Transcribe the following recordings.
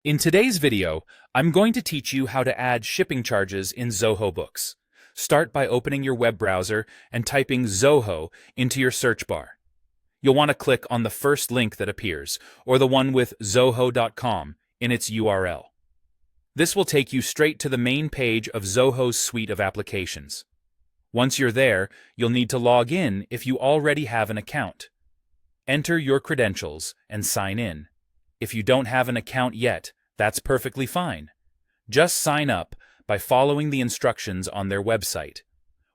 In today's video, I'm going to teach you how to add shipping charges in Zoho Books. Start by opening your web browser and typing Zoho into your search bar. You'll want to click on the first link that appears, or the one with zoho.com in its URL. This will take you straight to the main page of Zoho's suite of applications. Once you're there, you'll need to log in if you already have an account. Enter your credentials and sign in. If you don't have an account yet, that's perfectly fine. Just sign up by following the instructions on their website.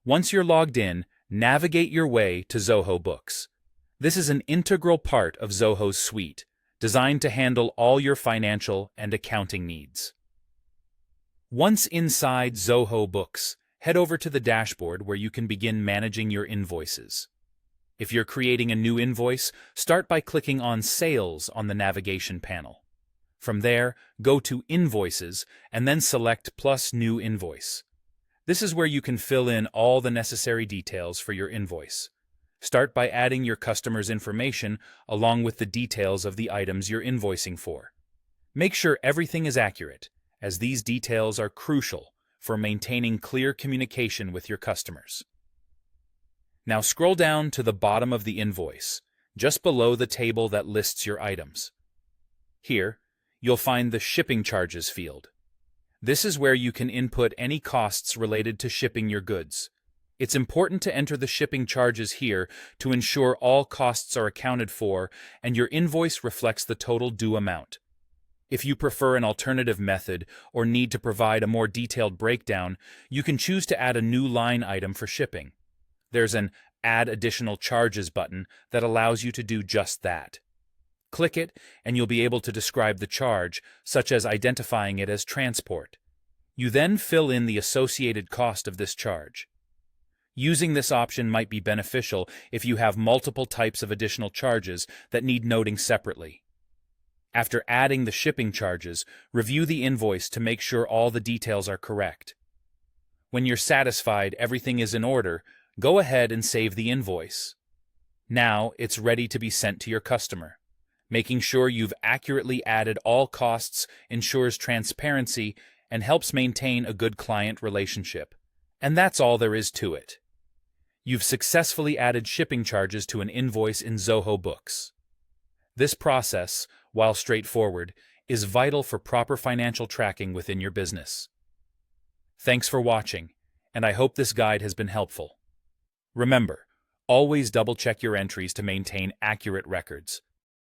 Once you're logged in, navigate your way to Zoho Books. This is an integral part of Zoho's suite, designed to handle all your financial and accounting needs. Once inside Zoho Books, head over to the dashboard where you can begin managing your invoices. If you're creating a new invoice, start by clicking on Sales on the navigation panel. From there, go to Invoices and then select Plus New Invoice. This is where you can fill in all the necessary details for your invoice. Start by adding your customer's information along with the details of the items you're invoicing for. Make sure everything is accurate, as these details are crucial for maintaining clear communication with your customers. Now scroll down to the bottom of the invoice, just below the table that lists your items. Here, you'll find the Shipping Charges field. This is where you can input any costs related to shipping your goods. It's important to enter the shipping charges here to ensure all costs are accounted for and your invoice reflects the total due amount. If you prefer an alternative method or need to provide a more detailed breakdown, you can choose to add a new line item for shipping. There's an Add Additional Charges button that allows you to do just that. Click it, and you'll be able to describe the charge, such as identifying it as transport. You then fill in the associated cost of this charge. Using this option might be beneficial if you have multiple types of additional charges that need noting separately. After adding the shipping charges, review the invoice to make sure all the details are correct. When you're satisfied everything is in order, go ahead and save the invoice. Now it's ready to be sent to your customer. Making sure you've accurately added all costs ensures transparency and helps maintain a good client relationship. And that's all there is to it. You've successfully added shipping charges to an invoice in Zoho Books. This process, while straightforward, is vital for proper financial tracking within your business. Thanks for watching, and I hope this guide has been helpful. Remember, always double-check your entries to maintain accurate records.